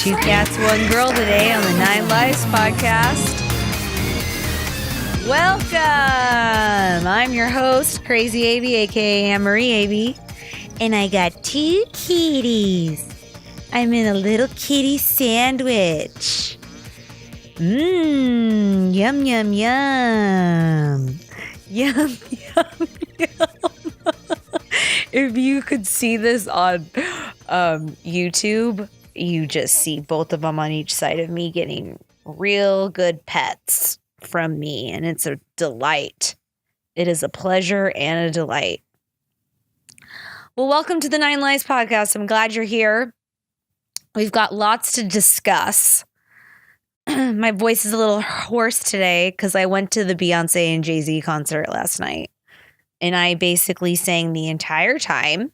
Two cats, one girl today on the Nine Lives podcast. Welcome! I'm your host, Crazy Avey, aka Anne-Marie Avey, and I got two kitties. I'm in a little kitty sandwich. Yum, yum, yum. Yum, yum, yum. If you could see this on YouTube, you just see both of them on each side of me getting real good pets from me, and it's a delight. It is a pleasure and a delight. Well, welcome to the Nine Lives podcast. I'm glad you're here. We've got lots to discuss. My voice is a little hoarse today because I went to the Beyonce and Jay-Z concert last night, and I basically sang the entire time,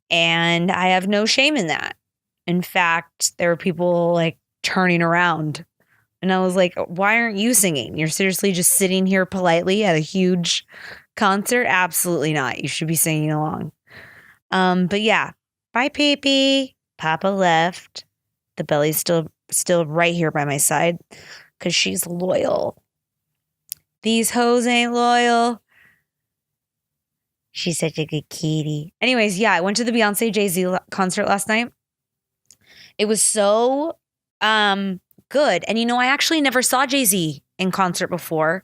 and I have no shame in that. In fact, there were people like turning around, and I was like, why aren't you singing? You're seriously just sitting here politely at a huge concert? Absolutely not. You should be singing along. But yeah, bye, Pee-Pee. Papa left. The belly's still right here by my side because she's loyal. These hoes ain't loyal. She's such a good kitty. Anyways, yeah, I went to the Beyonce Jay-Z concert last night. It was so good. And I actually never saw Jay-Z in concert before.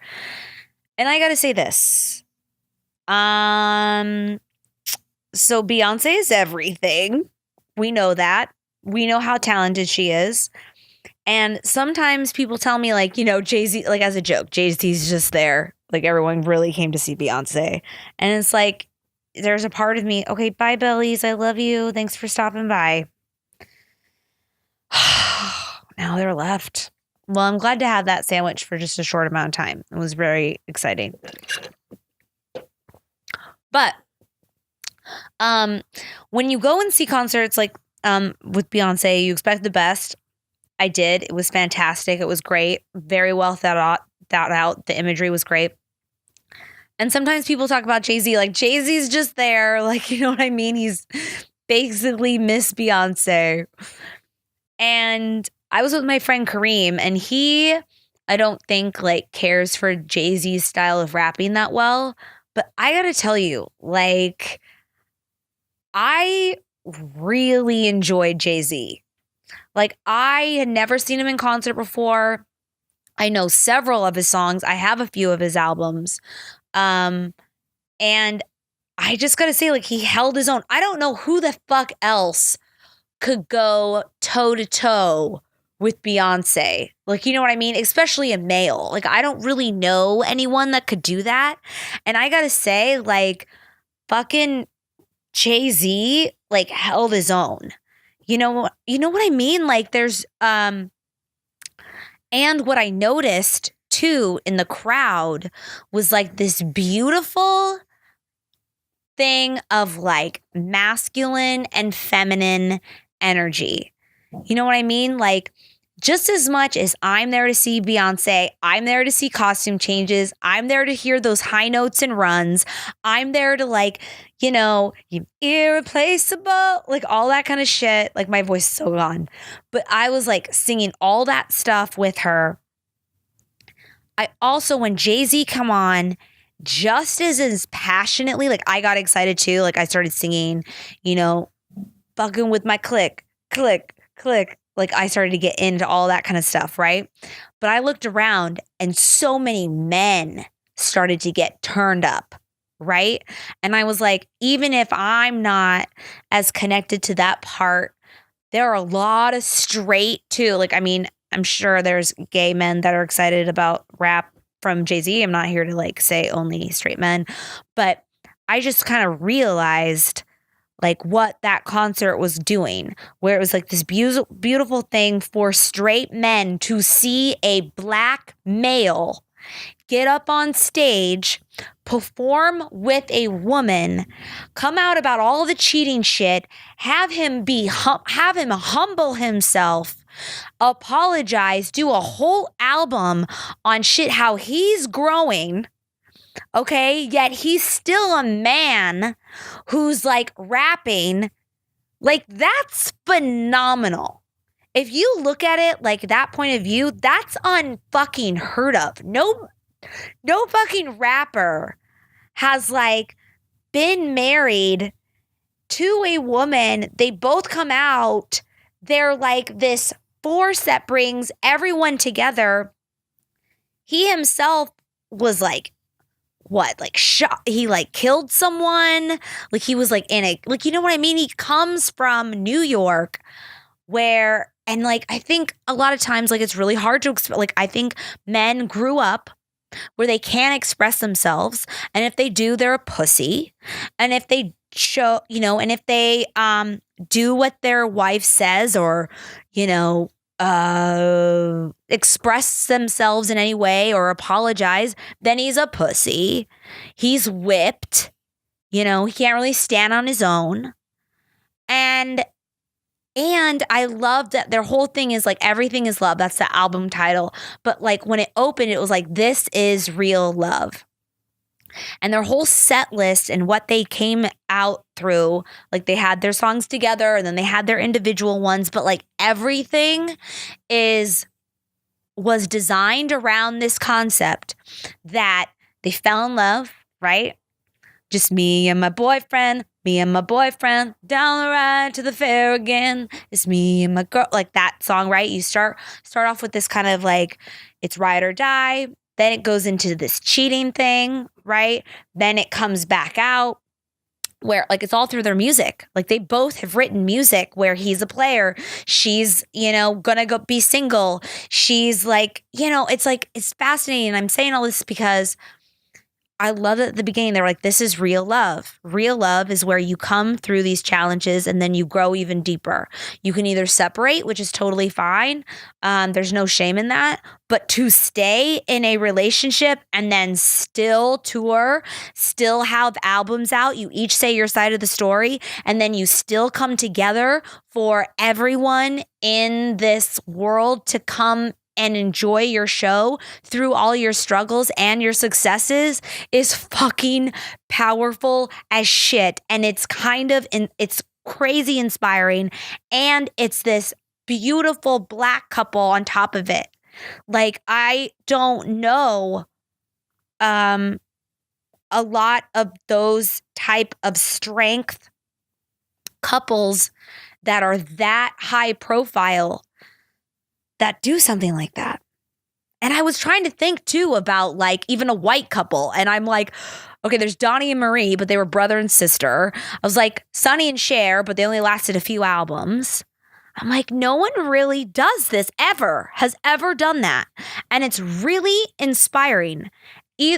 And I got to say this. So Beyonce is everything. We know that. We know how talented she is. And sometimes people tell me like, Jay-Z, like as a joke, Jay-Z's just there. Like everyone really came to see Beyonce. And it's like, there's a part of me, okay, bye bellies. I love you. Thanks for stopping by. Now they're left. Well, I'm glad to have that sandwich for just a short amount of time. It was very exciting. But when you go and see concerts like with Beyonce, you expect the best. I did. It was fantastic. It was great. Very well thought out. The imagery was great. And sometimes people talk about Jay-Z, like Jay-Z's just there. Like, you know what I mean? He's basically Miss Beyonce. And I was with my friend Kareem, and he, I don't think like cares for Jay-Z's style of rapping that well. But I gotta tell you, like, I really enjoyed Jay-Z. Like, I had never seen him in concert before. I know several of his songs. I have a few of his albums. And I just gotta say, like, he held his own. I don't know who the fuck else could go toe to toe with Beyonce. Like, you know what I mean? Especially a male. Like, I don't really know anyone that could do that. And I gotta say, like, fucking Jay-Z, like, held his own. You know what I mean? Like, there's, and what I noticed too in the crowd was like this beautiful thing of like masculine and feminine energy. You know what I mean? Like, just as much as I'm there to see Beyonce, I'm there to see costume changes. I'm there to hear those high notes and runs. I'm there to like, irreplaceable, like all that kind of shit. Like my voice is so gone. But I was like singing all that stuff with her. I also, when Jay-Z come on, just as passionately, like I got excited too. Like I started singing, fucking with my click, click, click. Like I started to get into all that kind of stuff, right? But I looked around and so many men started to get turned up, right? And I was like, even if I'm not as connected to that part, there are a lot of straight too. Like, I mean, I'm sure there's gay men that are excited about rap from Jay-Z. I'm not here to like say only straight men, but I just kind of realized like what that concert was doing, where it was like this beautiful thing for straight men to see a black male get up on stage, perform with a woman, come out about all the cheating shit, have him humble himself, apologize, do a whole album on shit how he's growing. Okay, yet he's still a man who's like rapping. Like, that's phenomenal. if you look at it like that point of view, that's unfucking heard of. No fucking rapper has like been married to a woman. They both come out. They're like this force that brings everyone together. He himself was like, what, like shot, he like killed someone. Like he was like in a, like, you know what I mean? He comes from New York where, and like, I think a lot of times, like, it's really hard to, like, I think men grew up where they can't express themselves. And if they do, they're a pussy. And if they show, you know, and if they do what their wife says or, you know, express themselves in any way or apologize, then he's a pussy. He's whipped. You know, he can't really stand on his own. And I love that their whole thing is like, everything is love. That's the album title. But like when it opened, it was like, this is real love. And their whole set list and what they came out through, like they had their songs together and then they had their individual ones, but like everything was designed around this concept that they fell in love, right? Just me and my boyfriend down the ride to the fair again. It's me and my girl, like that song, right? You start off with this kind of like, it's ride or die. Then it goes into this cheating thing, right? Then it comes back out where like it's all through their music. Like they both have written music where he's a player. She's, you know, gonna go be single. She's like, you know, it's like, it's fascinating. I'm saying all this because I love it at the beginning. They were like, this is real love. Real love is where you come through these challenges and then you grow even deeper. You can either separate, which is totally fine. There's no shame in that. But to stay in a relationship and then still tour, still have albums out, you each say your side of the story, and then you still come together for everyone in this world to come and enjoy your show through all your struggles and your successes is fucking powerful as shit. And it's kind of, it's crazy inspiring. And it's this beautiful Black couple on top of it. Like, I don't know a lot of those type of strength couples that are that high profile that do something like that. And I was trying to think too about like even a white couple. And I'm like, okay, there's Donnie and Marie, but they were brother and sister. I was like, Sonny and Cher, but they only lasted a few albums. I'm like, no one really does this has ever done that. And it's really inspiring.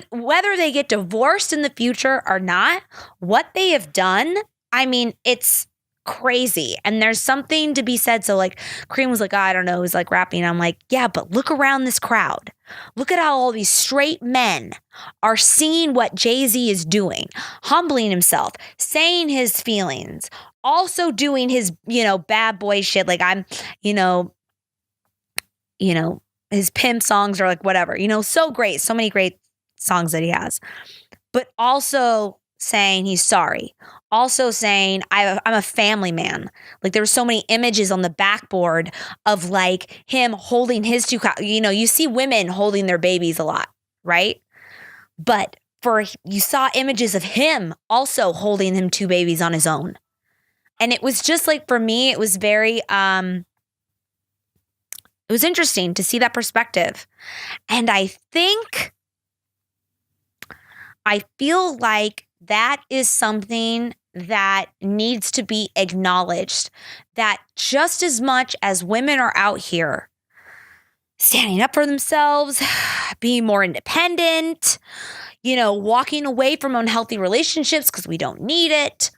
Whether they get divorced in the future or not, what they have done, I mean, it's crazy. And there's something to be said. So like Kareem was like, oh, I don't know, he's like rapping. I'm like, yeah, but look around this crowd. Look at how all these straight men are seeing what Jay-Z is doing, humbling himself, saying his feelings, also doing his, you know, bad boy shit. Like I'm, you know, his pimp songs are like whatever, you know, so great. So many great songs that he has, but also saying he's sorry. Also saying, I'm a family man. Like there were so many images on the backboard of like him holding his two, you know, you see women holding their babies a lot, right? But you saw images of him also holding them two babies on his own. And it was just like, for me, it was very, it was interesting to see that perspective. And I feel like that is something that needs to be acknowledged, that just as much as women are out here standing up for themselves, being more independent, you know, walking away from unhealthy relationships because we don't need it,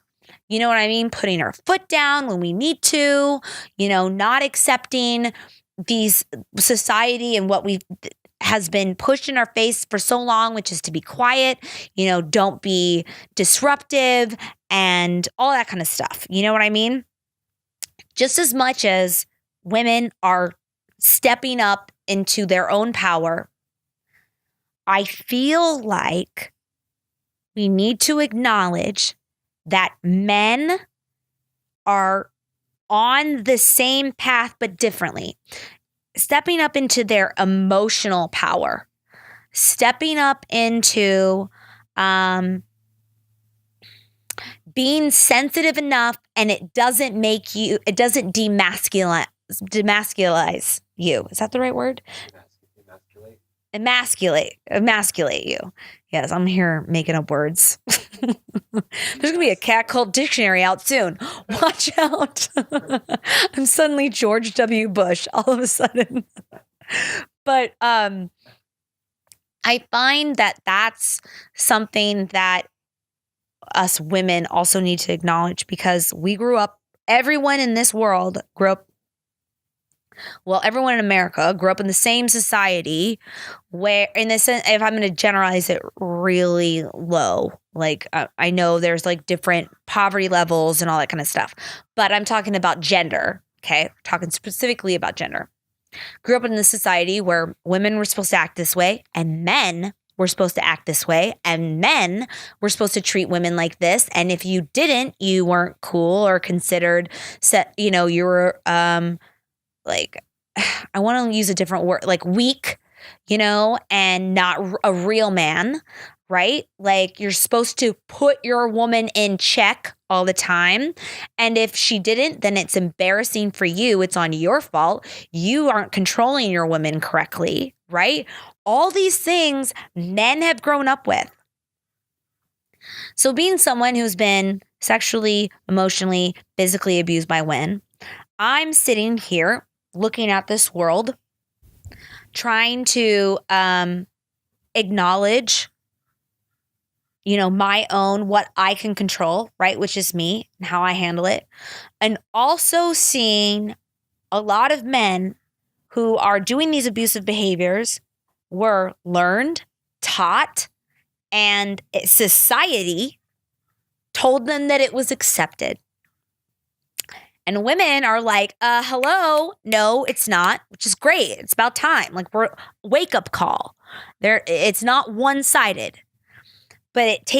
you know what I mean? Putting our foot down when we need to, you know, not accepting these society and what has been pushed in our face for so long, which is to be quiet, you know, don't be disruptive and all that kind of stuff. You know what I mean? Just as much as women are stepping up into their own power, I feel like we need to acknowledge that men are on the same path but differently. Stepping up into their emotional power. Stepping up into being sensitive enough, and it doesn't demasculize you. Is that the right word? Emasculate you. Yes, I'm here making up words. There's going to be a cat cult dictionary out soon. Watch out. I'm suddenly George W. Bush all of a sudden. But I find that that's something that us women also need to acknowledge, because we grew up, everyone in this world grew up, well, everyone in America grew up in the same society where, in this, if I'm going to generalize it really low, like I know there's like different poverty levels and all that kind of stuff, but I'm talking about gender, okay? We're talking specifically about gender. Grew up in this society where women were supposed to act this way and men were supposed to act this way, and men were supposed to treat women like this. And if you didn't, you weren't cool or considered you were like, I want to use a different word, like weak, and not a real man, right? Like, you're supposed to put your woman in check all the time. And if she didn't, then it's embarrassing for you. It's on your fault. You aren't controlling your woman correctly, right? All these things men have grown up with. So being someone who's been sexually, emotionally, physically abused by women, I'm sitting here looking at this world, trying to acknowledge, my own, what I can control, right? Which is me and how I handle it. And also seeing a lot of men who are doing these abusive behaviors were learned, taught, and society told them that it was accepted. And women are like, hello, no, it's not, which is great. It's about time. Like, we're wake up call. It's not one-sided, but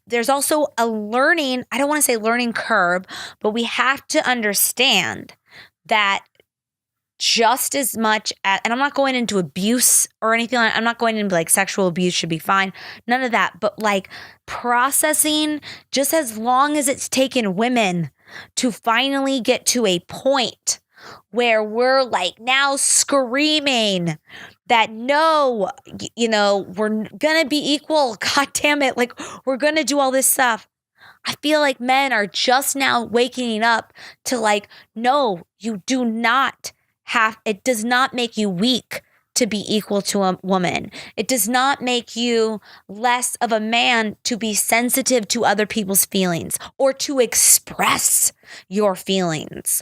there's also a learning, I don't want to say learning curve, but we have to understand that just as much as, and I'm not going into abuse or anything I'm not going into like sexual abuse should be fine. None of that. But like processing, just as long as it's taken women to finally get to a point where we're like now screaming that no, we're going to be equal. God damn it. Like, we're going to do all this stuff. I feel like men are just now waking up to like, no, you do not it does not make you weak to be equal to a woman. It does not make you less of a man to be sensitive to other people's feelings or to express your feelings.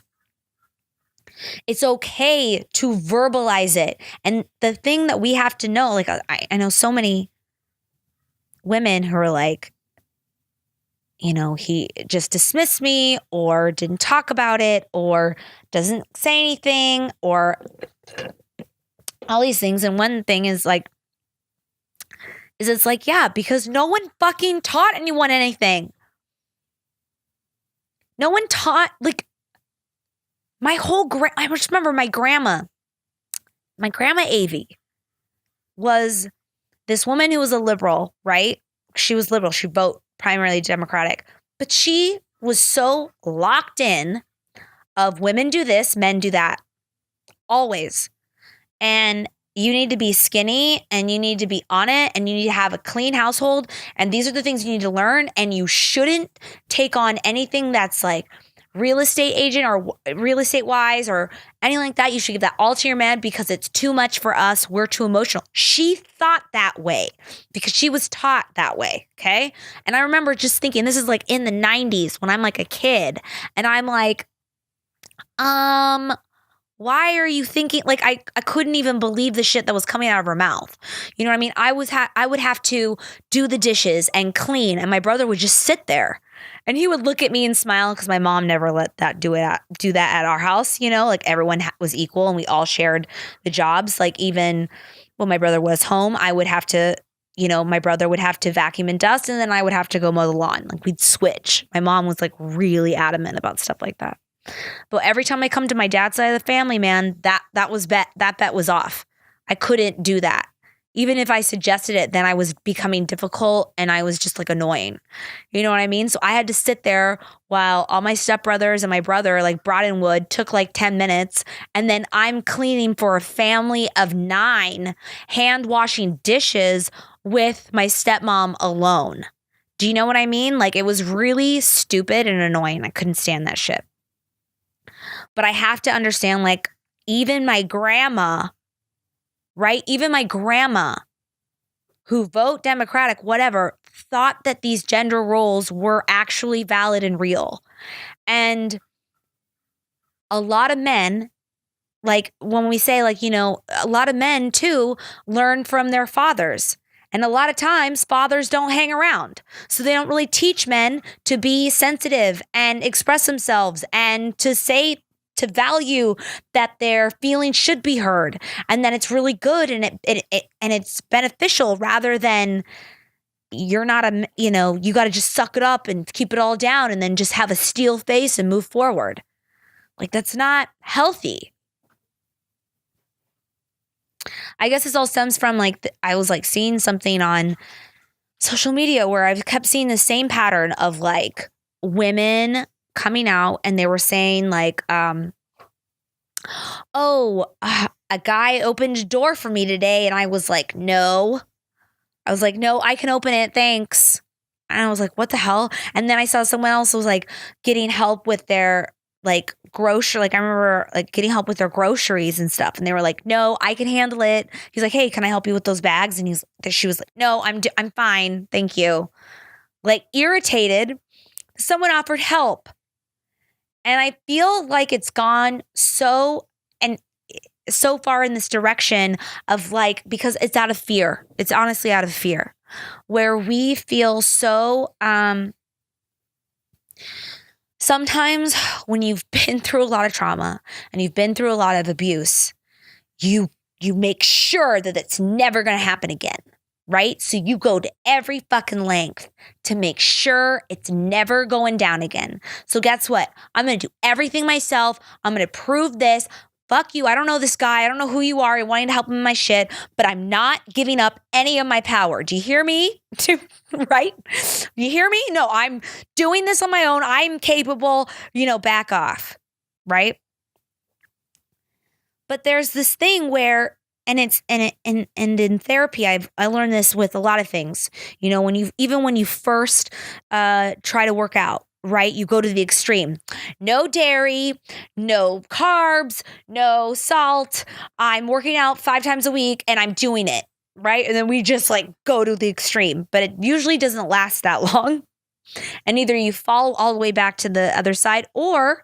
It's okay to verbalize it. And the thing that we have to know, like I know so many women who are like, he just dismissed me or didn't talk about it or doesn't say anything or all these things. And one thing is it's like, yeah, because no one fucking taught anyone anything. No one taught, like, I just remember my grandma Avey was this woman who was a liberal, right? She was liberal. She voted primarily Democratic, but she was so locked in of women do this, men do that, always. And you need to be skinny and you need to be on it and you need to have a clean household. And these are the things you need to learn. And you shouldn't take on anything that's like real estate agent or real estate wise or anything like that. You should give that all to your man because it's too much for us. We're too emotional. She thought that way because she was taught that way. Okay. And I remember just thinking, this is like in the 90s when I'm like a kid and I'm like, why are you thinking, like, I couldn't even believe the shit that was coming out of her mouth. You know what I mean? I would have to do the dishes and clean and my brother would just sit there and he would look at me and smile because my mom never let that do that at our house. Like everyone was equal and we all shared the jobs. Like even when my brother was home, I would have to, my brother would have to vacuum and dust and then I would have to go mow the lawn. Like we'd switch. My mom was like really adamant about stuff like that. But every time I come to my dad's side of the family, man, that bet was off. I couldn't do that. Even if I suggested it, then I was becoming difficult and I was just like annoying. You know what I mean? So I had to sit there while all my stepbrothers and my brother like brought in wood, took like 10 minutes. And then I'm cleaning for a family of 9, hand washing dishes with my stepmom alone. Do you know what I mean? Like it was really stupid and annoying. I couldn't stand that shit. But I have to understand, like, even my grandma, right? Even my grandma who vote Democratic, whatever, thought that these gender roles were actually valid and real. And a lot of men, like when we say like, you know, a lot of men too learn from their fathers. And a lot of times fathers don't hang around. So they don't really teach men to be sensitive and express themselves and to say, to value that their feelings should be heard, and that it's really good and it's beneficial, rather than you're not you got to just suck it up and keep it all down and then just have a steel face and move forward. Like that's not healthy. I guess this all stems from like I was like seeing something on social media where I've kept seeing the same pattern of like women coming out and they were saying like, a guy opened a door for me today. And I was like, no. No, I can open it. Thanks. And I was like, what the hell? And then I saw someone else was like getting help with their like grocery. Like I remember like getting help with their groceries and stuff. And they were like, no, I can handle it. He's like, hey, can I help you with those bags? And she was like, no, I'm fine. Thank you. Like irritated. Someone offered help. And I feel like it's gone so far in this direction of like, because it's out of fear. It's honestly out of fear, where we feel so, sometimes when you've been through a lot of trauma and you've been through a lot of abuse, you make sure that it's never going to happen again. Right? So you go to every fucking length to make sure it's never going down again. So guess what? I'm going to do everything myself. I'm going to prove this. Fuck you. I don't know this guy. I don't know who you are. You're wanting to help him in my shit, but I'm not giving up any of my power. Do you hear me? Right? You hear me? No, I'm doing this on my own. I'm capable, back off. Right? But there's this thing where And in therapy, I learned this with a lot of things. When you first try to work out, right? You go to the extreme. No dairy, no carbs, no salt. I'm working out 5 times a week and I'm doing it, right? And then we just like go to the extreme, but it usually doesn't last that long. And either you fall all the way back to the other side, or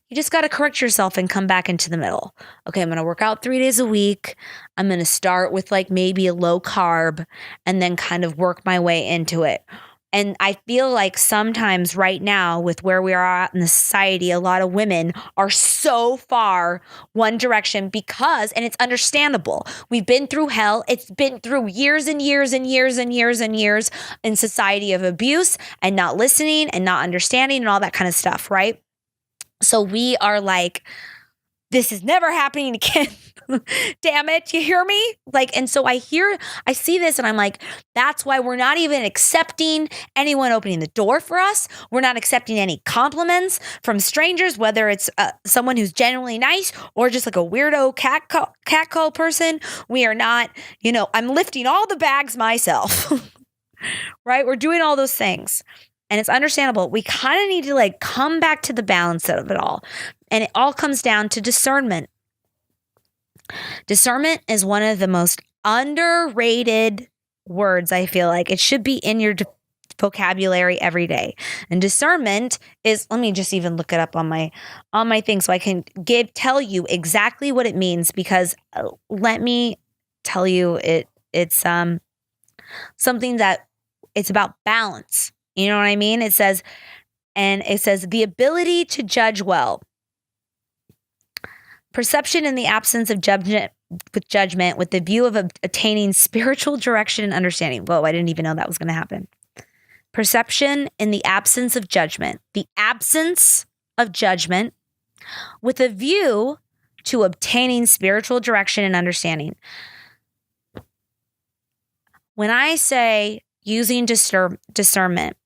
you just got to correct yourself and come back into the middle. Okay, I'm going to work out 3 days a week. I'm going to start with like maybe a low carb and then kind of work my way into it. And I feel like sometimes right now with where we are at in the society, a lot of women are so far one direction because, and it's understandable, we've been through hell. It's been through years and years and years and years and years in society of abuse and not listening and not understanding and all that kind of stuff, right? So we are like, this is never happening again. Damn it. You hear me? And so I see this and I'm like, that's why we're not even accepting anyone opening the door for us. We're not accepting any compliments from strangers, whether it's someone who's genuinely nice or just like a weirdo catcall person. We are not, I'm lifting all the bags myself, right? We're doing all those things. And it's understandable. We kind of need to like come back to the balance of it all. And it all comes down to discernment. Discernment is one of the most underrated words, I feel like. It should be in your vocabulary every day. And discernment is, let me just even look it up on my thing so I can tell you exactly what it means, because let me tell you it's something that it's about balance. You know what I mean? It says the ability to judge well. Perception in the absence of judgment with the view of attaining spiritual direction and understanding. Whoa, I didn't even know that was going to happen. Perception in the absence of judgment. The absence of judgment with a view to obtaining spiritual direction and understanding. When I say using discernment,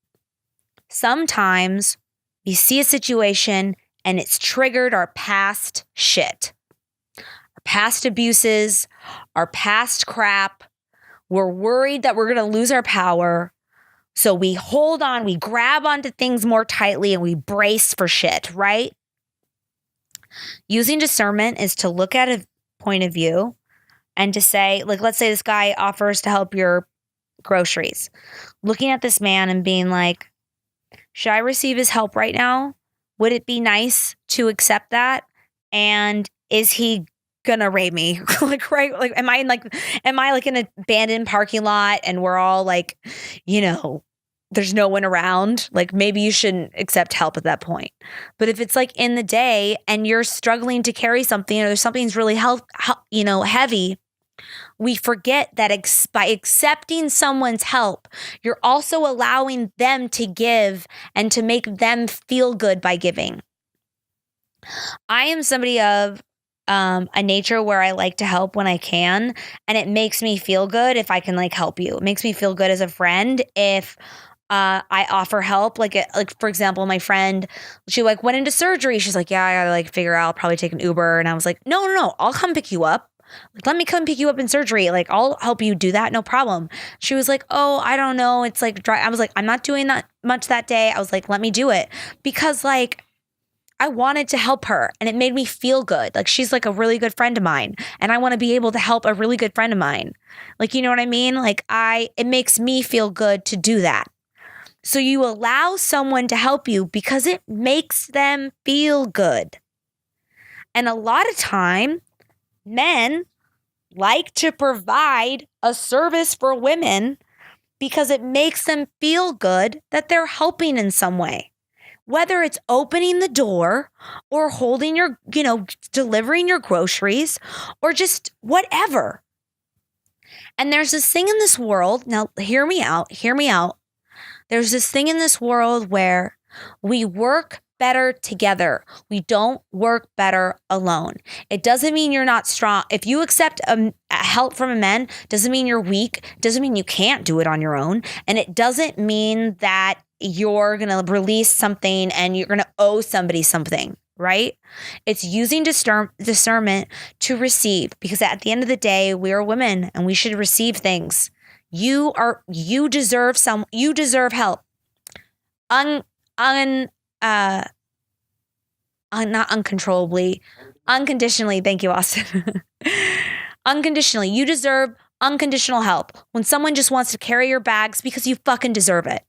sometimes we see a situation and it's triggered our past shit, our past abuses, our past crap. We're worried that we're going to lose our power. So we hold on, we grab onto things more tightly and we brace for shit, right? Using discernment is to look at a point of view and to say, like, let's say this guy offers to help your groceries. Looking at this man and being like, should I receive his help right now? Would it be nice to accept that? And is he gonna rape me? Like, right? Like, am I like in an abandoned parking lot and we're all like, there's no one around? Like, maybe you shouldn't accept help at that point. But if it's like in the day and you're struggling to carry something or there's something's really heavy, we forget that by accepting someone's help, you're also allowing them to give and to make them feel good by giving. I am somebody of a nature where I like to help when I can, and it makes me feel good if I can like help you. It makes me feel good as a friend if I offer help. Like for example, my friend, she like went into surgery. She's like, yeah, I gotta like figure out, probably take an Uber. And I was like, no, I'll come pick you up. Like, let me come pick you up in surgery. Like, I'll help you do that. No problem. She was like, oh, I don't know. It's like dry. I was like, I'm not doing that much that day. I was like, let me do it. Because like, I wanted to help her and it made me feel good. Like, she's like a really good friend of mine and I want to be able to help a really good friend of mine. Like, you know what I mean? Like it makes me feel good to do that. So you allow someone to help you because it makes them feel good. And a lot of time, men like to provide a service for women because it makes them feel good that they're helping in some way. Whether it's opening the door or holding your, delivering your groceries or just whatever. And there's this thing in this world, now hear me out. There's this thing in this world where we work better together. We don't work better alone. It doesn't mean you're not strong. If you accept help from a man, doesn't mean you're weak. Doesn't mean you can't do it on your own. And it doesn't mean that you're going to release something and you're going to owe somebody something, right? It's using discernment to receive, because at the end of the day, we are women and we should receive things. You deserve help. Not uncontrollably, unconditionally. Thank you, Austin. Unconditionally. You deserve unconditional help. When someone just wants to carry your bags because you fucking deserve it.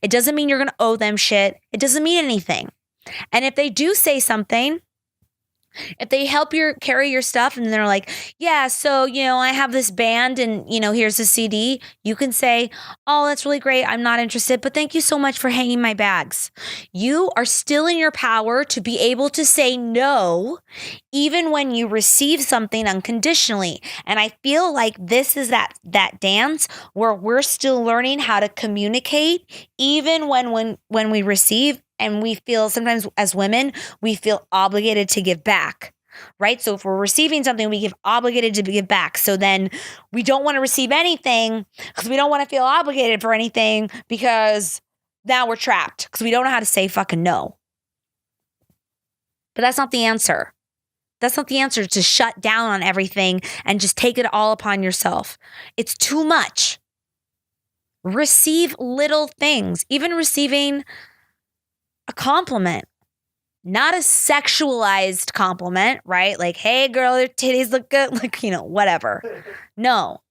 It doesn't mean you're going to owe them shit. It doesn't mean anything. And if they do say something, if they help carry your stuff and they're like, yeah, so, I have this band and, here's a CD, you can say, oh, that's really great. I'm not interested, but thank you so much for hanging my bags. You are still in your power to be able to say no, even when you receive something unconditionally. And I feel like this is that dance where we're still learning how to communicate, even when we receive. And we feel sometimes as women, we feel obligated to give back, right? So if we're receiving something, we give obligated to give back. So then we don't want to receive anything because we don't want to feel obligated for anything, because now we're trapped because we don't know how to say fucking no. But that's not the answer. That's not the answer, to shut down on everything and just take it all upon yourself. It's too much. Receive little things, even receiving a compliment, not a sexualized compliment, right? Like, hey girl, your titties look good. Like, whatever. No.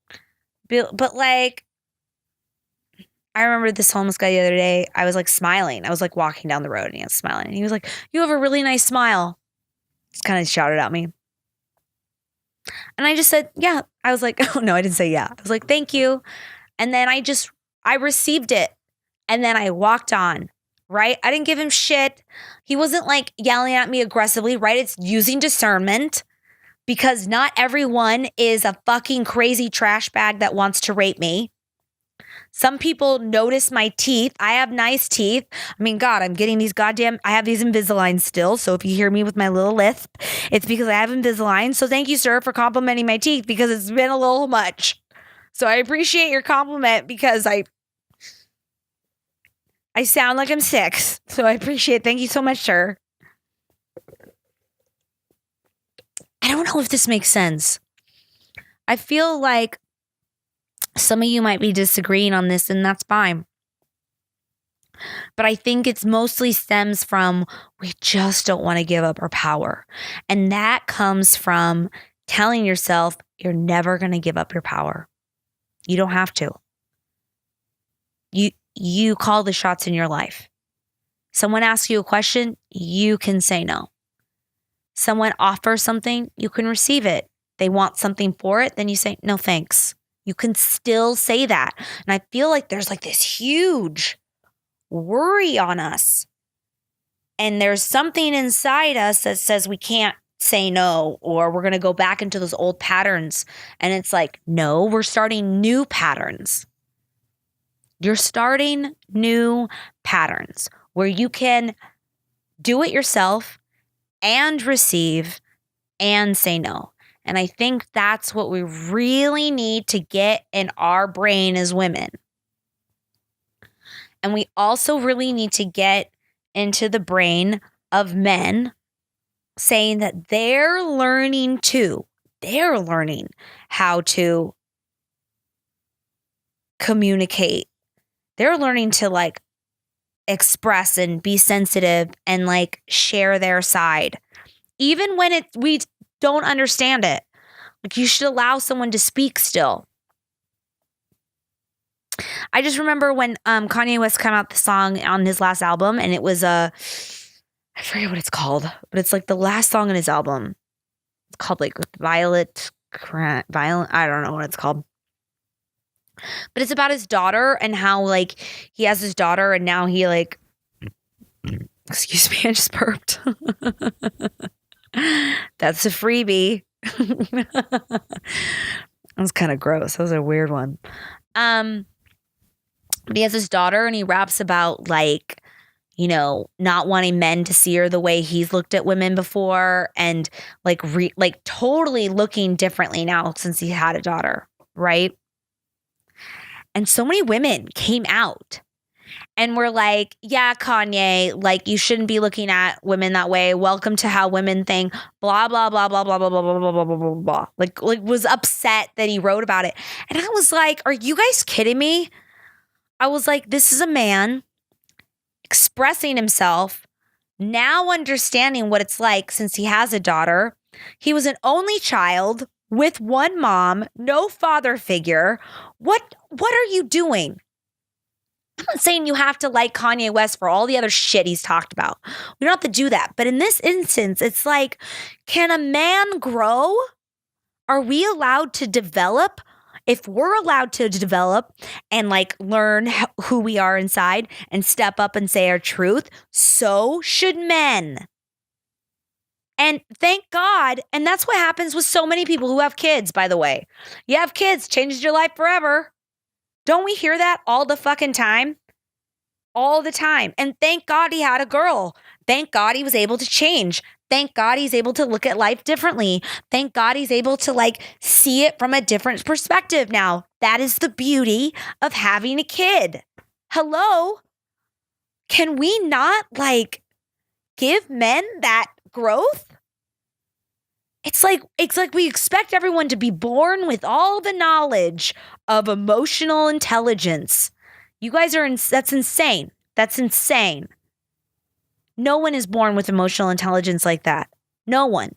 But like, I remember this homeless guy the other day. I was like smiling. I was like walking down the road and he was smiling. And he was like, you have a really nice smile. Just kind of shouted at me. And I just said, yeah. I was like, oh no, I didn't say yeah. I was like, thank you. And then I received it. And then I walked on. Right? I didn't give him shit. He wasn't like yelling at me aggressively, right? It's using discernment, because not everyone is a fucking crazy trash bag that wants to rape me. Some people notice my teeth. I have nice teeth. I mean, God, I'm getting these I have these Invisalign still. So if you hear me with my little lisp, it's because I have Invisalign. So thank you, sir, for complimenting my teeth because it's been a little much. So I appreciate your compliment because I sound like I'm 6. So I appreciate it. Thank you so much, sir. I don't know if this makes sense. I feel like some of you might be disagreeing on this, and that's fine. But I think it's mostly stems from we just don't want to give up our power. And that comes from telling yourself you're never going to give up your power. You don't have to. You call the shots in your life. Someone asks you a question, you can say no. Someone offers something, you can receive it. They want something for it, then you say, no, thanks. You can still say that. And I feel like there's like this huge worry on us. And there's something inside us that says we can't say no, or we're going to go back into those old patterns. And it's like, no, we're starting new patterns. You're starting new patterns where you can do it yourself and receive and say no. And I think that's what we really need to get in our brain as women. And we also really need to get into the brain of men, saying that they're learning too. They're learning how to communicate. They're learning to like express and be sensitive and like share their side. Even when we don't understand it. Like you should allow someone to speak still. I just remember when Kanye West came out the song on his last album, and it was I forget what it's called, but it's like the last song on his album. It's called like Violent, I don't know what it's called. But it's about his daughter and how like he has his daughter and now he like, excuse me, I just burped. That's a freebie. That was kind of gross. That was a weird one. But he has his daughter and he raps about like, you know, not wanting men to see her the way he's looked at women before and like totally looking differently now since he had a daughter, right? And so many women came out and were like, yeah, Kanye, like you shouldn't be looking at women that way. Welcome to how women think, blah, blah, blah, blah, blah, blah, blah, blah, blah, blah, blah, blah. Like was upset that he wrote about it. And I was like, are you guys kidding me? I was like, this is a man expressing himself, now understanding what it's like since he has a daughter. He was an only child with one mom, no father figure. What are you doing? I'm not saying you have to like Kanye West for all the other shit he's talked about. We don't have to do that. But in this instance, it's like, can a man grow? Are we allowed to develop? If we're allowed to develop and like learn who we are inside and step up and say our truth, so should men. And thank God. And that's what happens with so many people who have kids, by the way. You have kids, changes your life forever. Don't we hear that all the fucking time? All the time. And thank God he had a girl. Thank God he was able to change. Thank God he's able to look at life differently. Thank God he's able to like see it from a different perspective now. That is the beauty of having a kid. Hello? Can we not like give men that growth? It's like we expect everyone to be born with all the knowledge of emotional intelligence. You guys are that's insane. That's insane. No one is born with emotional intelligence like that. No one.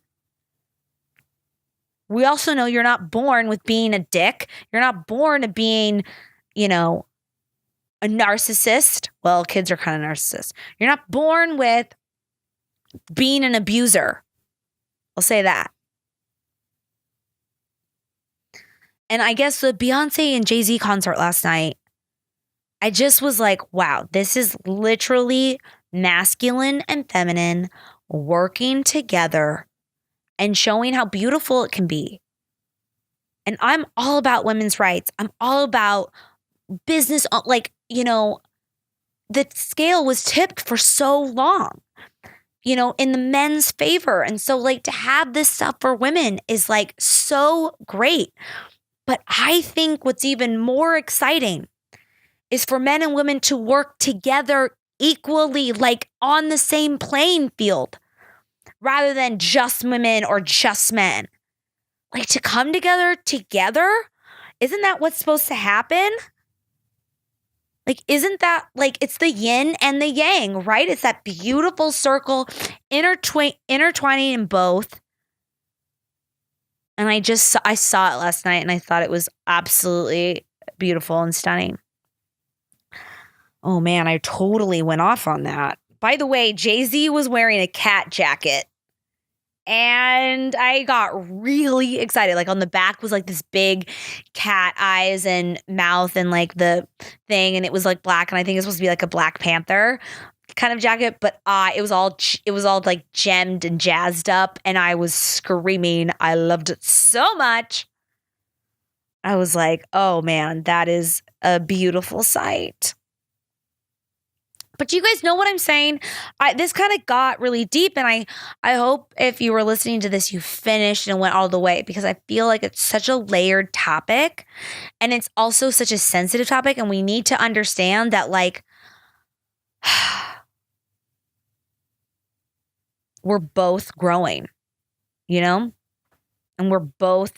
We also know you're not born with being a dick. You're not born to being, you know, a narcissist. Well, kids are kind of narcissists. You're not born with being an abuser. I'll say that. And I guess the Beyonce and Jay-Z concert last night, I just was like, wow, this is literally masculine and feminine working together and showing how beautiful it can be. And I'm all about women's rights. I'm all about business, like, the scale was tipped for so long, in the men's favor. And so like to have this stuff for women is like so great. But I think what's even more exciting is for men and women to work together equally, like on the same playing field, rather than just women or just men. Like to come together. Isn't that what's supposed to happen? Like, isn't that like it's the yin and the yang, right? It's that beautiful circle intertwining in both. And I saw it last night and I thought it was absolutely beautiful and stunning. Oh man, I totally went off on that. By the way, Jay-Z was wearing a cat jacket. And I got really excited. Like on the back was like this big cat eyes and mouth and like the thing. And it was like black. And I think it's supposed to be like a Black Panther kind of jacket. But it was all like gemmed and jazzed up. And I was screaming. I loved it so much. I was like, oh man, that is a beautiful sight. But you guys know what I'm saying? This kind of got really deep, and I hope if you were listening to this, you finished and went all the way, because I feel like it's such a layered topic, and it's also such a sensitive topic, and we need to understand that, like, we're both growing, and we're both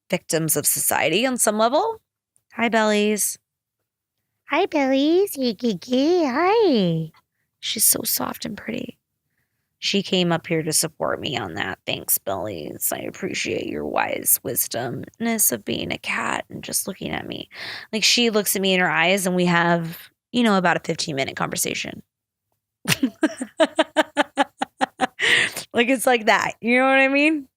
victims of society on some level. Hi, Bellies. Hi, Bellies. Hi. She's so soft and pretty. She came up here to support me on that. Thanks, Bellies. I appreciate your wise wisdomness of being a cat and just looking at me. Like, she looks at me in her eyes and we have, about a 15-minute conversation. Like, it's like that. You know what I mean?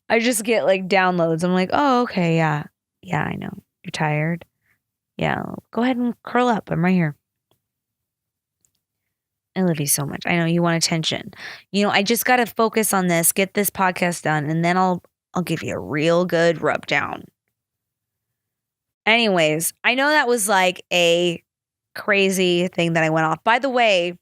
I just get like downloads. I'm like, oh, okay. Yeah. Yeah, I know. You're tired. Yeah, go ahead and curl up. I'm right here. I love you so much. I know you want attention. I just got to focus on this, get this podcast done, and then I'll give you a real good rub down. Anyways, I know that was like a crazy thing that I went off. By the way,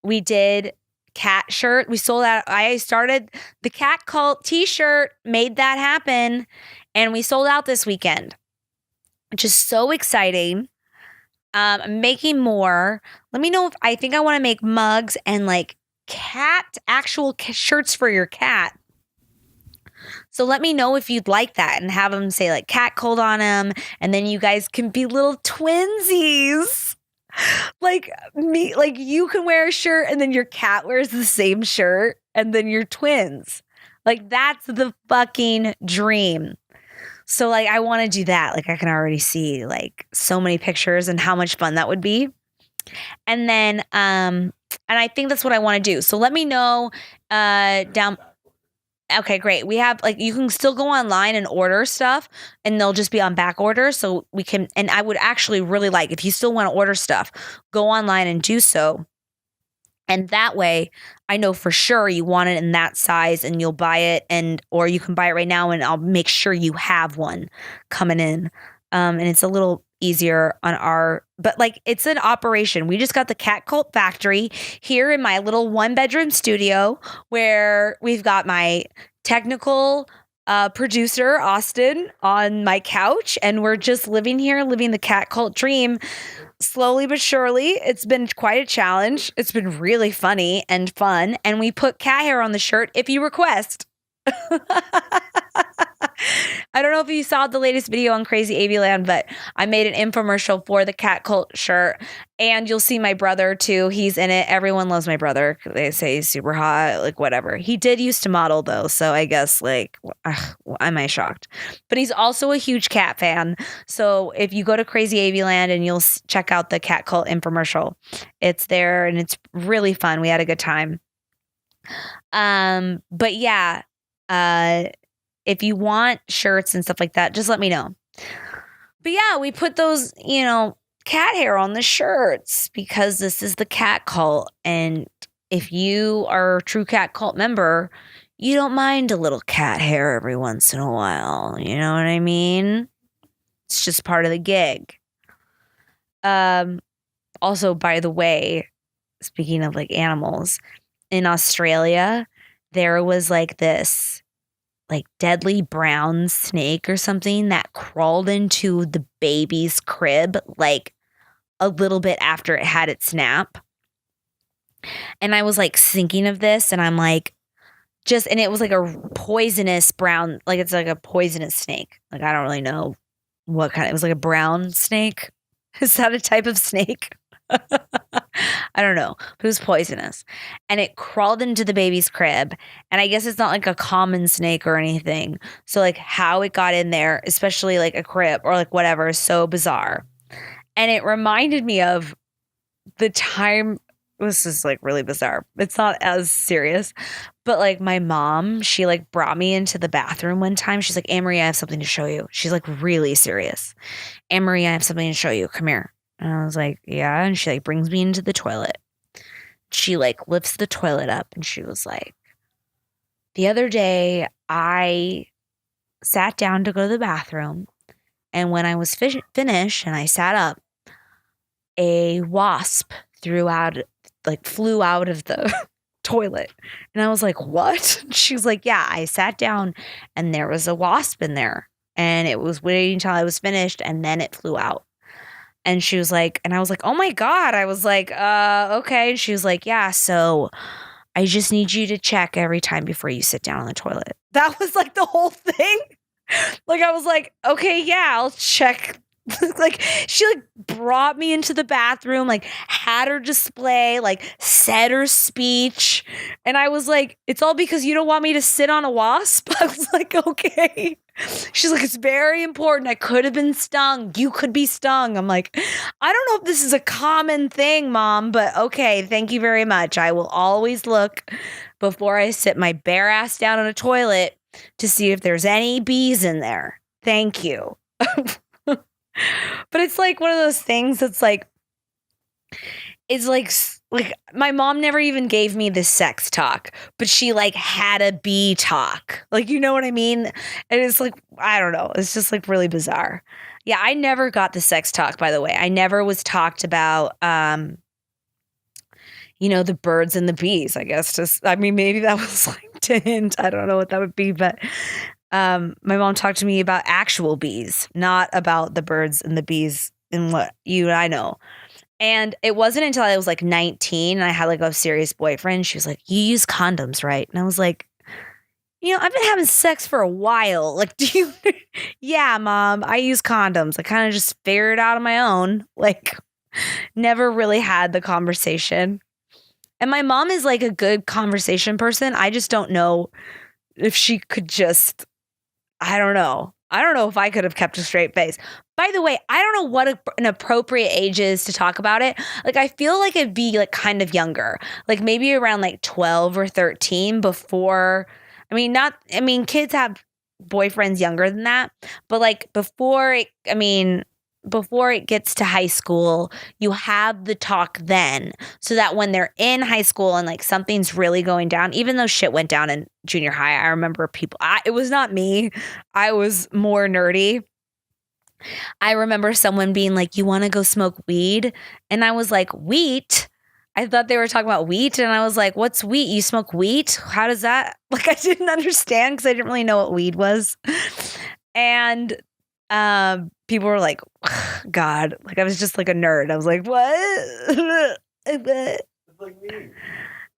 we did cat shirt. We sold out. I started the Cat Cult t-shirt, made that happen, and we sold out this weekend. Which is so exciting. I'm making more. Let me know if I think I want to make mugs and like actual shirts for your cat. So let me know if you'd like that and have them say like Cat Cold on them. And then you guys can be little twinsies. Like me, like you can wear a shirt and then your cat wears the same shirt and then you're twins. Like that's the fucking dream. So like I want to do that. Like I can already see like so many pictures and how much fun that would be. And then and I think that's what I want to do. So let me know down. Okay, great. We have like you can still go online and order stuff and they'll just be on back order. So we can, and I would actually really like if you still want to order stuff, go online and do so. And that way, I know for sure you want it in that size and you'll buy it or you can buy it right now and I'll make sure you have one coming in. And it's a little easier on but like it's an operation. We just got the Cat Cult factory here in my little 1-bedroom studio where we've got my technical producer, Austin, on my couch. And we're just living the Cat Cult dream. Slowly but surely, it's been quite a challenge. It's been really funny and fun. And we put cat hair on the shirt if you request. I don't know if you saw the latest video on Crazy Avey Land, but I made an infomercial for the Cat Cult shirt. And you'll see my brother too. He's in it. Everyone loves my brother. They say he's super hot, like whatever. He did used to model though. So I guess like, am I shocked? But he's also a huge cat fan. So if you go to Crazy Avey Land and you'll check out the Cat Cult infomercial, it's there and it's really fun. We had a good time. But yeah, if you want shirts and stuff like that, just let me know. But yeah, we put those, cat hair on the shirts because this is the Cat Cult. And if you are a true Cat Cult member, you don't mind a little cat hair every once in a while. You know what I mean? It's just part of the gig. Also, by the way, speaking of like animals, in Australia, there was like this like deadly brown snake or something that crawled into the baby's crib like a little bit after it had its nap. And I was like thinking of this and I'm like, and it was like a poisonous brown, like it's like a poisonous snake. Like I don't really know what kind. It was like a brown snake. Is that a type of snake? I don't know. But it was poisonous. And it crawled into the baby's crib. And I guess it's not like a common snake or anything. So like how it got in there, especially like a crib or like whatever, is so bizarre. And it reminded me of the time. This is like really bizarre. It's not as serious, but like my mom, she like brought me into the bathroom one time. She's like, Anne-Marie, I have something to show you. She's like really serious. Anne-Marie, I have something to show you. Come here. And I was like, yeah. And she like brings me into the toilet. She like lifts the toilet up and she was like, the other day I sat down to go to the bathroom. And when I was finished and I sat up, a wasp flew out of the toilet. And I was like, what? She's like, yeah, I sat down and there was a wasp in there and it was waiting until I was finished and then it flew out. And she was like, and I was like, oh my God. I was like, okay. And she was like, yeah, so I just need you to check every time before you sit down on the toilet. That was like the whole thing. Like, I was like, okay, yeah, I'll check. Like she like brought me into the bathroom, like had her display, like said her speech. And I was like, it's all because you don't want me to sit on a wasp? I was like, okay. She's like, it's very important. I could have been stung. You could be stung. I'm like, I don't know if this is a common thing, Mom, but okay, thank you very much. I will always look before I sit my bare ass down on a toilet to see if there's any bees in there. Thank you. But it's like one of those things that's like, it's like my mom never even gave me the sex talk, but she like had a bee talk. Like, you know what I mean? And it's like, I don't know. It's just like really bizarre. Yeah, I never got the sex talk, by the way. I never was talked about, the birds and the bees, I guess. Maybe that was like to hint. I don't know what that would be, but my mom talked to me about actual bees, not about the birds and the bees and what you and I know. And it wasn't until I was like 19 and I had like a serious boyfriend. She was like, you use condoms, right? And I was like, I've been having sex for a while. Like, yeah, Mom, I use condoms. I kind of just figured it out on my own. Like, never really had the conversation. And my mom is like a good conversation person. I just don't know if she could just, I don't know. I don't know if I could have kept a straight face. By the way, I don't know what an appropriate age is to talk about it. Like, I feel like it'd be like kind of younger, like maybe around like 12 or 13 before. Kids have boyfriends younger than that, but like before it gets to high school, you have the talk then so that when they're in high school and like something's really going down, even though shit went down in junior high, I remember it was not me. I was more nerdy. I remember someone being like, you want to go smoke weed? And I was like, wheat? I thought they were talking about wheat. And I was like, what's wheat? You smoke wheat? How does that? Like, I didn't understand because I didn't really know what weed was. And people were like, God, like I was just like a nerd. I was like, what? It's like me.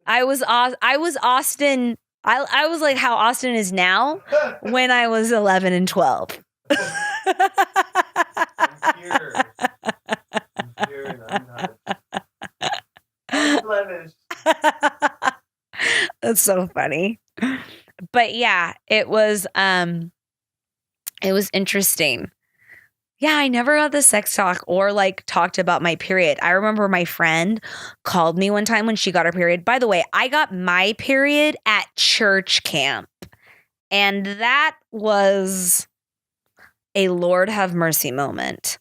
I was Austin. I was like how Austin is now when I was 11 and 12. I'm here. And I'm not. I'm blemished. That's so funny. But yeah, it was interesting. Yeah, I never got the sex talk or like talked about my period. I remember my friend called me one time when she got her period. By the way, I got my period at church camp. And that was a Lord have mercy moment.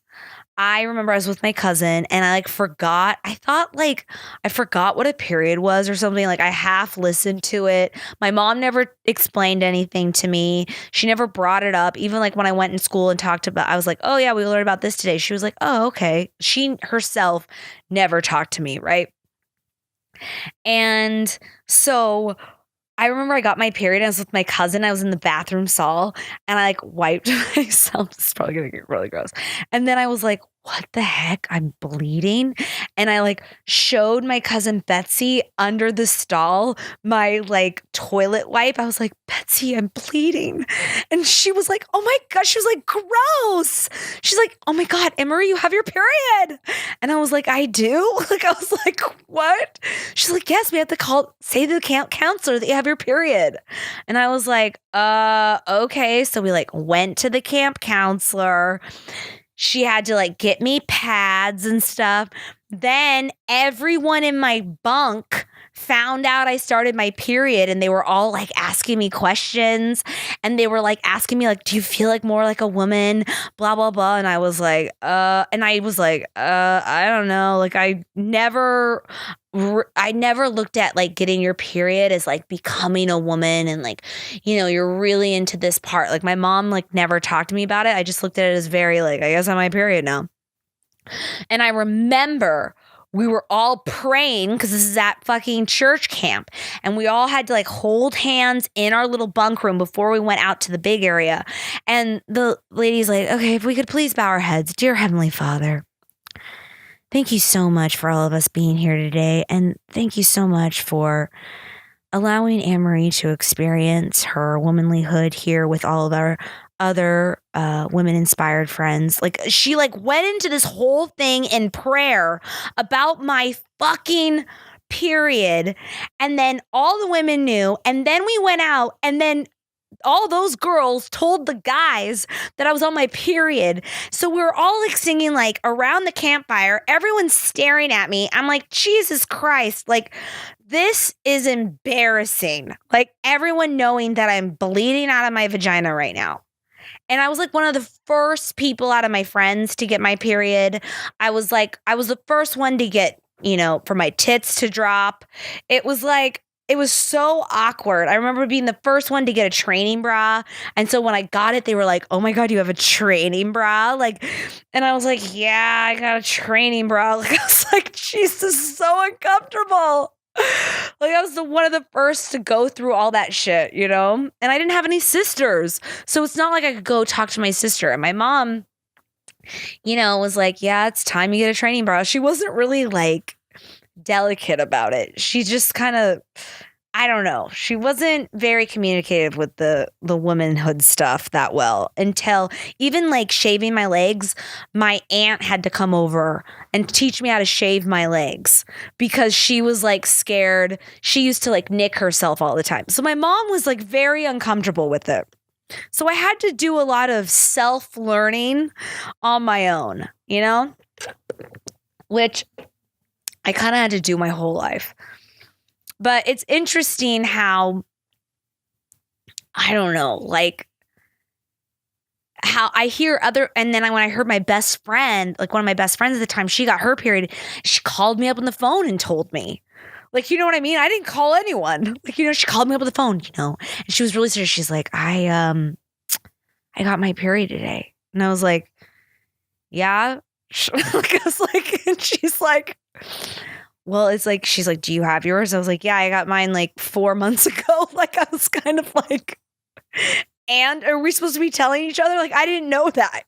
I remember I was with my cousin and I forgot. I thought I forgot what a period was or something. Like I half listened to it. My mom never explained anything to me. She never brought it up. Even like when I went in school and talked about, I was like, oh yeah, we learned about this today. She was like, oh, okay. She herself never talked to me. Right. And so I remember I got my period. I was with my cousin. I was in the bathroom stall and I wiped myself. This is probably going to get really gross. And then I was like, what the heck? I'm bleeding. And I showed my cousin Betsy under the stall my toilet wipe. I was like, Betsy, I'm bleeding. And she was like, oh my gosh. She was like, gross. She's like, oh my God, Emery, you have your period. And I was like, I do? I was like, what? She's like, yes, we have to say to the camp counselor that you have your period. And I was like, okay. So we went to the camp counselor. She had to get me pads and stuff. Then everyone in my bunk found out I started my period and they were all asking me questions and they were asking me do you feel more like a woman, blah blah blah. And I was like I don't know, I never looked at getting your period as becoming a woman and you're really into this part. My mom never talked to me about it. I just looked at it as very I guess I'm my period now. And I remember we were all praying because this is at fucking church camp. And we all had to hold hands in our little bunk room before we went out to the big area. And the lady's like, okay, if we could please bow our heads. Dear Heavenly Father, thank you so much for all of us being here today. And thank you so much for allowing Anne-Marie to experience her womanlyhood here with all of our other women-inspired friends. She went into this whole thing in prayer about my fucking period. And then all the women knew. And then we went out and then all those girls told the guys that I was on my period. So we were all singing around the campfire. Everyone's staring at me. I'm like, Jesus Christ. This is embarrassing. Everyone knowing that I'm bleeding out of my vagina right now. And I was one of the first people out of my friends to get my period. I was the first one to get, for my tits to drop. It was it was so awkward. I remember being the first one to get a training bra. And so when I got it, they were like, oh my God, you have a training bra? And I was like, yeah, I got a training bra. I was like, jeez, this is so uncomfortable. I was one of the first to go through all that shit, And I didn't have any sisters. So it's not I could go talk to my sister. And my mom, was like, yeah, it's time you get a training bra. She wasn't really delicate about it. She just kind of, I don't know. She wasn't very communicative with the womanhood stuff that well until even shaving my legs. My aunt had to come over and teach me how to shave my legs because she was scared. She used to nick herself all the time. So my mom was very uncomfortable with it. So I had to do a lot of self-learning on my own, which I kind of had to do my whole life. But it's interesting how, I don't know, how I hear and then when I heard my best friend, one of my best friends at the time, she got her period, she called me up on the phone and told me. You know what I mean? I didn't call anyone. She called me up on the phone, and she was really serious. She's like, I got my period today. And I was like, yeah. I was and she's like, well, it's she's like, do you have yours? I was like, yeah, I got mine 4 months ago. I was kind of and are we supposed to be telling each other? I didn't know that,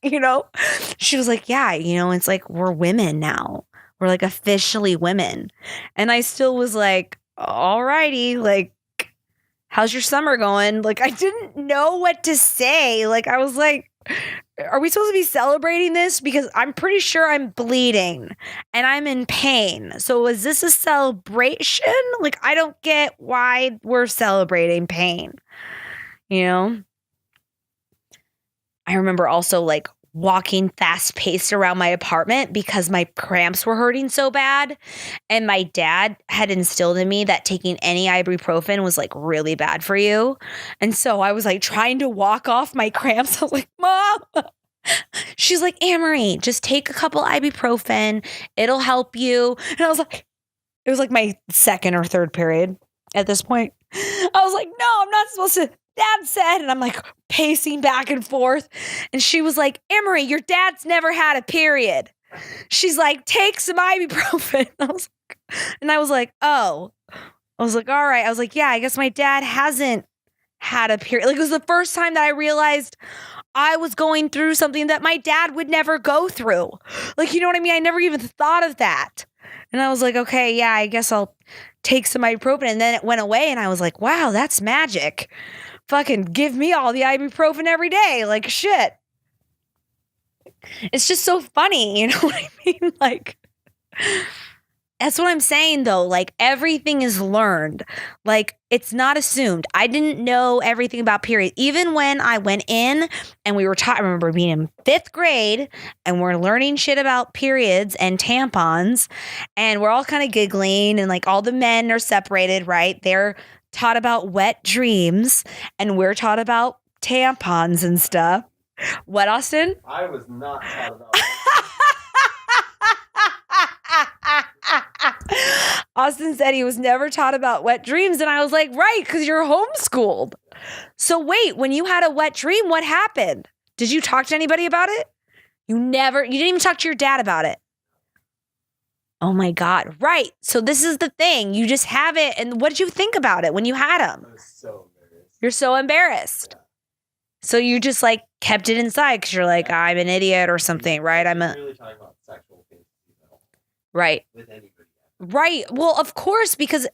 She was like, yeah, it's we're women now. We're officially women. And I still was all righty. How's your summer going? I didn't know what to say. I was like, are we supposed to be celebrating this? Because I'm pretty sure I'm bleeding and I'm in pain. So is this a celebration? I don't get why we're celebrating pain. I remember also walking fast paced around my apartment because my cramps were hurting so bad. And my dad had instilled in me that taking any ibuprofen was really bad for you. And so I was trying to walk off my cramps. I was like, Mom, She's like, Amory, just take a couple ibuprofen. It'll help you. And I was like, it was like my second or third period at this point. I was like, no, I'm not supposed to. Dad said, and I'm like pacing back and forth. And she was like, Amory, your dad's never had a period. She's like, take some ibuprofen. I was like, oh. I was like, all right. I was like, yeah, I guess my dad hasn't had a period. Like, it was the first time that I realized I was going through something that my dad would never go through. Like, you know what I mean? I never even thought of that. And I was like, okay, yeah, I guess I'll take some ibuprofen. And then it went away and I was like, wow, that's magic. Fucking give me all the ibuprofen every day. Like, shit. It's just so funny. You know what I mean? Like, that's what I'm saying, though. Like, everything is learned. Like, it's not assumed. I didn't know everything about periods. Even when I went in and we were taught, I remember being in 5th grade and we're learning shit about periods and tampons. And we're all kind of giggling and like all the men are separated, right? They're taught about wet dreams and we're taught about tampons and stuff. What, Austin? I was not taught about Austin said he was never taught about wet dreams. And I was like, right, because you're homeschooled. So wait, when you had a wet dream, what happened? Did you talk to anybody about it? You didn't even talk to your dad about it. Oh my God. Right. So this is the thing. You just have it. And what did you think about it when you had them? I was so embarrassed. You're so embarrassed. Yeah. So you just like kept it inside because you're like, I'm an idiot or something, right? Really talking about sexual fantasies at all. Right. With anybody. Right. Well, of course, because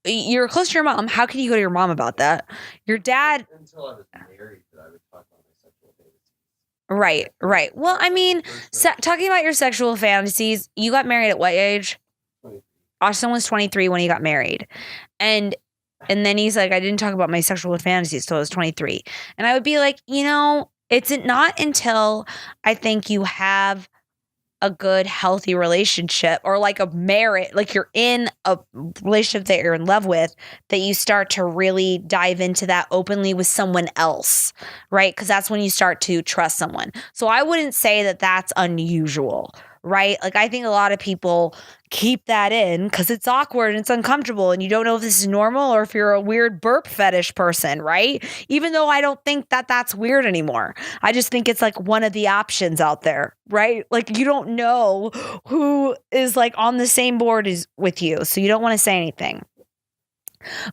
you're close to your mom. How can you go to your mom about that? Your dad. Until I was married, that I would talk about my sexual fantasies. Right. Right. Well, I mean, talking about your sexual fantasies, you got married at what age? 23. Austin was 23 when he got married. And then he's like, I didn't talk about my sexual fantasies till I was 23. And I would be like, it's not until I think you have a good, healthy relationship or like a marriage, like you're in a relationship that you're in love with, that you start to really dive into that openly with someone else, right? Because that's when you start to trust someone. So I wouldn't say that that's unusual, right? Like, I think a lot of people keep that in because it's awkward and it's uncomfortable and you don't know if this is normal or if you're a weird burp fetish person, right? Even though I don't think that that's weird anymore. I just think it's like one of the options out there, right? Like, you don't know who is like on the same board as with you, so you don't want to say anything.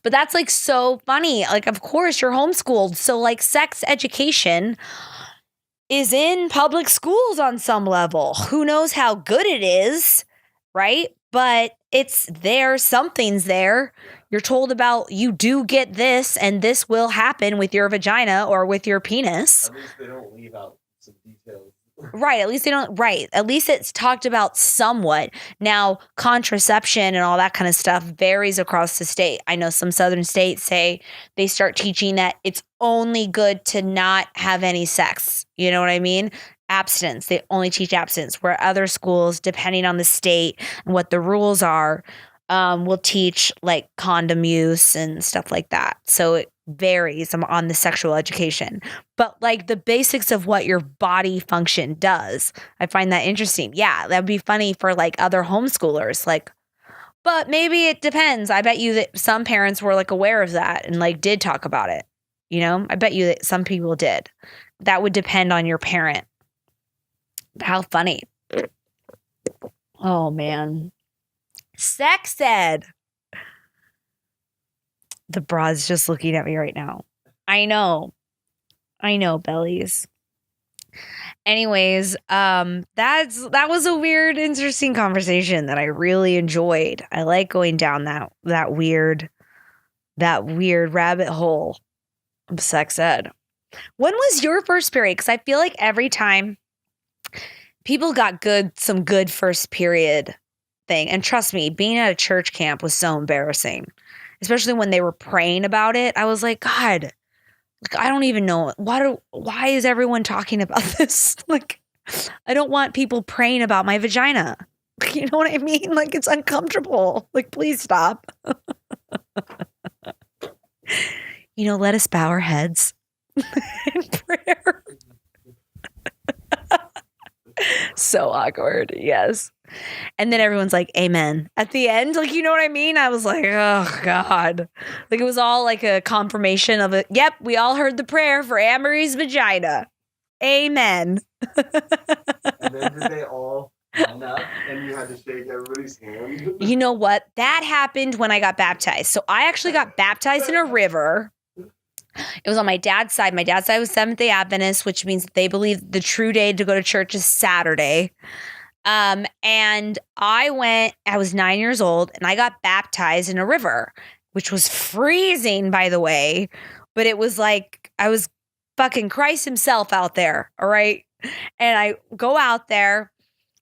But that's like so funny. Like, of course you're homeschooled, so like sex education is in public schools on some level. Who knows how good it is, right? But it's there. Something's there. You're told about, you do get this and this will happen with your vagina or with your penis. At least they don't leave out some details. Right. At least they don't. Right. At least it's talked about somewhat. Now, contraception and all that kind of stuff varies across the state. I know some southern states say they start teaching that it's only good to not have any sex. You know what I mean? Abstinence. They only teach abstinence, where other schools, depending on the state and what the rules are, will teach like condom use and stuff like that. So it varies on the sexual education. But like the basics of what your body function does, I find that interesting. Yeah, that'd be funny for like other homeschoolers. Like, but maybe it depends. I bet you that some parents were like aware of that and like did talk about it. I bet you that some people did. That would depend on your parent. How funny. Oh, man. Sex ed. The broad's just looking at me right now. I know, bellies. Anyways, that was a weird, interesting conversation that I really enjoyed. I like going down that weird rabbit hole of sex ed. When was your first period? Because I feel like every time people got some good first period thing. And trust me, being at a church camp was so embarrassing, especially when they were praying about it. I was like, God, like, I don't even know. Why is everyone talking about this? Like, I don't want people praying about my vagina. You know what I mean? Like, it's uncomfortable. Like, please stop. Let us bow our heads in prayer. So awkward. Yes. And then everyone's like, amen. At the end, like, you know what I mean? I was like, oh, God. Like, it was all like a confirmation of it. Yep, we all heard the prayer for Anne-Marie's vagina. Amen. And then did they all line up and you had to shake everybody's hand? You know what? That happened when I got baptized. So I actually got baptized in a river. It was on my dad's side. My dad's side was Seventh-day Adventist, which means they believe the true day to go to church is Saturday. And I was 9 years old, and I got baptized in a river, which was freezing, by the way. But it was like I was fucking Christ himself out there, all right? And I go out there,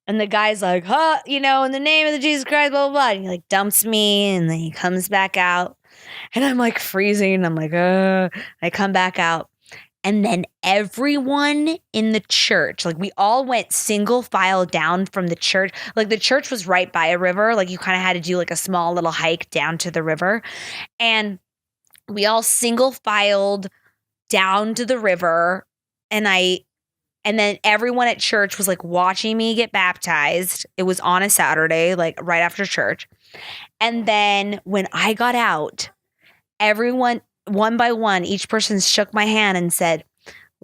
and the guy's like, huh, in the name of the Jesus Christ, blah, blah, blah. And he like dumps me, and then he comes back out. And I'm like freezing. I'm like, I come back out. And then everyone in the church, like we all went single file down from the church. Like the church was right by a river. Like you kind of had to do like a small little hike down to the river. And we all single filed down to the river. And then everyone at church was like watching me get baptized. It was on a Saturday, like right after church. And then when I got out, everyone, one by one, each person shook my hand and said,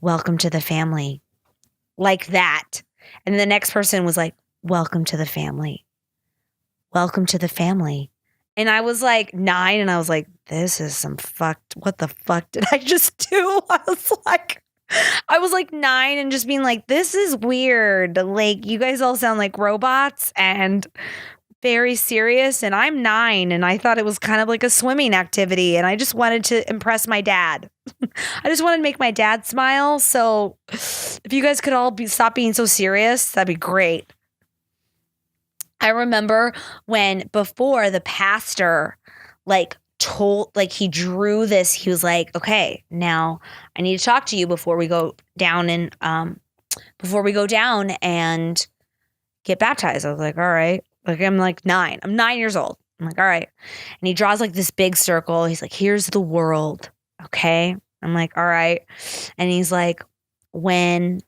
welcome to the family. Like that. And the next person was like, welcome to the family. Welcome to the family. And I was like 9 and I was like, this is some what the fuck did I just do? I was like 9 and just being like, this is weird. Like, you guys all sound like robots and very serious. And I'm 9 and I thought it was kind of like a swimming activity. And I just wanted to impress my dad. I just wanted to make my dad smile. So if you guys could all stop being so serious, that'd be great. I remember before the pastor he drew this, he was like, okay, now I need to talk to you before we go down and get baptized. I was like, all right. Like, I'm like 9. I'm 9 years old. I'm like, all right. And he draws like this big circle. He's like, here's the world. Okay. I'm like, all right. And he's like, when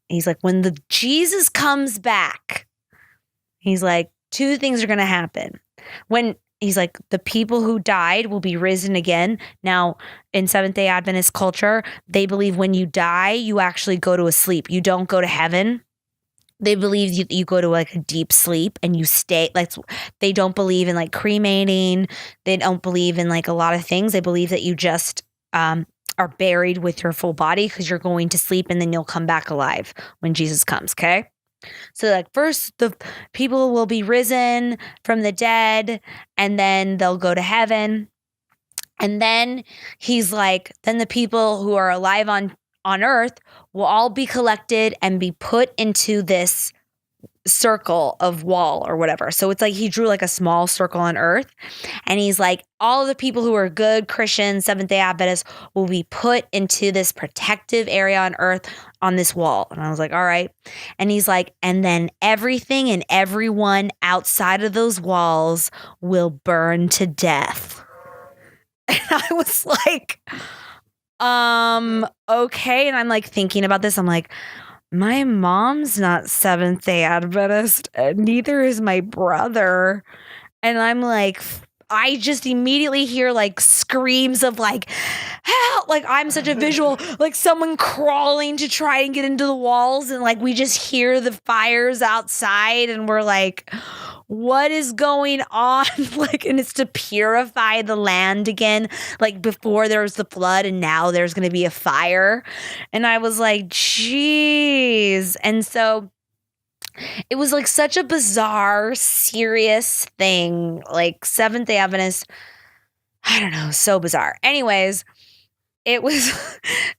the Jesus comes back, he's like, 2 things are going to happen. He's like, the people who died will be risen again. Now, in Seventh-day Adventist culture, they believe when you die, you actually go to a sleep. You don't go to heaven. They believe you go to like a deep sleep and you stay. Like, they don't believe in like cremating. They don't believe in like a lot of things. They believe that you just are buried with your full body because you're going to sleep and then you'll come back alive when Jesus comes. Okay. So like first the people will be risen from the dead and then they'll go to heaven. And then he's like, then the people who are alive on earth will all be collected and be put into this circle of wall or whatever. So it's like he drew like a small circle on earth and he's like, all of the people who are good Christians, Seventh-day Adventists will be put into this protective area on earth on this wall. And I was like, all right. And he's like, and then everything and everyone outside of those walls will burn to death. And I was like, okay. And I'm like thinking about this. I'm like, my mom's not Seventh-day Adventist, and neither is my brother. And I'm like, I just immediately hear like screams of like, help! Like I'm such a visual, like someone crawling to try and get into the walls. And like, we just hear the fires outside and we're like, what is going on? Like, and it's to purify the land again. Like before there was the flood and now there's going to be a fire. And I was like, geez. And so it was like such a bizarre, serious thing. Like Seventh-day Adventist, I don't know, so bizarre. Anyways, it was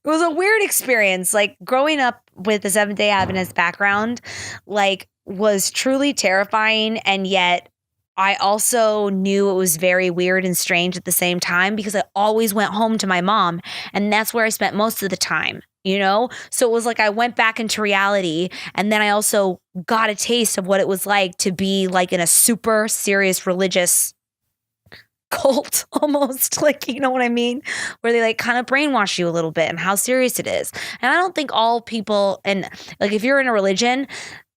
a weird experience. Like growing up with the Seventh-day Adventist background, like was truly terrifying. And yet I also knew it was very weird and strange at the same time because I always went home to my mom and that's where I spent most of the time. So it was like I went back into reality and then I also got a taste of what it was like to be like in a super serious religious cult almost, like, you know what I mean? Where they like kind of brainwash you a little bit and how serious it is. And I don't think all people, and like if you're in a religion,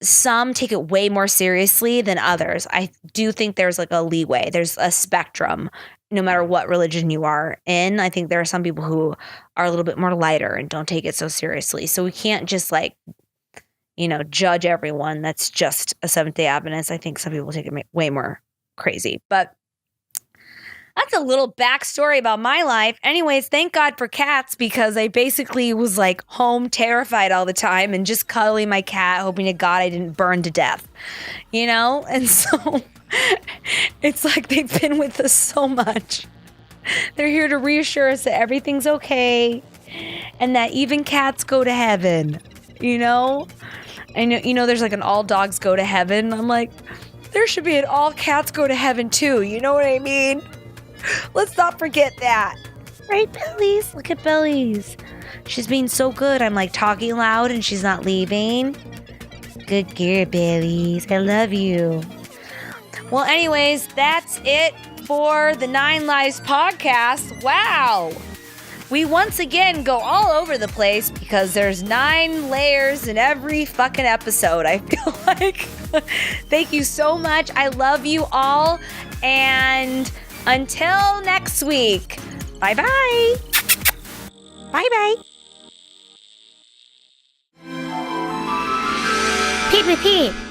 some take it way more seriously than others. I do think there's like a leeway. There's a spectrum no matter what religion you are in. I think there are some people who are a little bit more lighter and don't take it so seriously. So we can't just like, you know, judge everyone that's just a Seventh-day Adventist. I think some people take it way more crazy. But that's a little backstory about my life. Anyways, thank God for cats, because I basically was like home terrified all the time and just cuddling my cat, hoping to God I didn't burn to death, you know? And so it's like they've been with us so much. They're here to reassure us that everything's okay and that even cats go to heaven, you know? And you know, there's like an all dogs go to heaven. I'm like, there should be an all cats go to heaven too. You know what I mean? Let's not forget that. Right, Bellies? Look at Bellies. She's being so good. I'm like talking loud and she's not leaving. Good girl, Bellies. I love you. Well, anyways, that's it for the 9 Lives podcast. Wow. We once again go all over the place because there's 9 layers in every fucking episode, I feel like. Thank you so much. I love you all. And until next week, bye-bye. Bye-bye. Pete, repeat.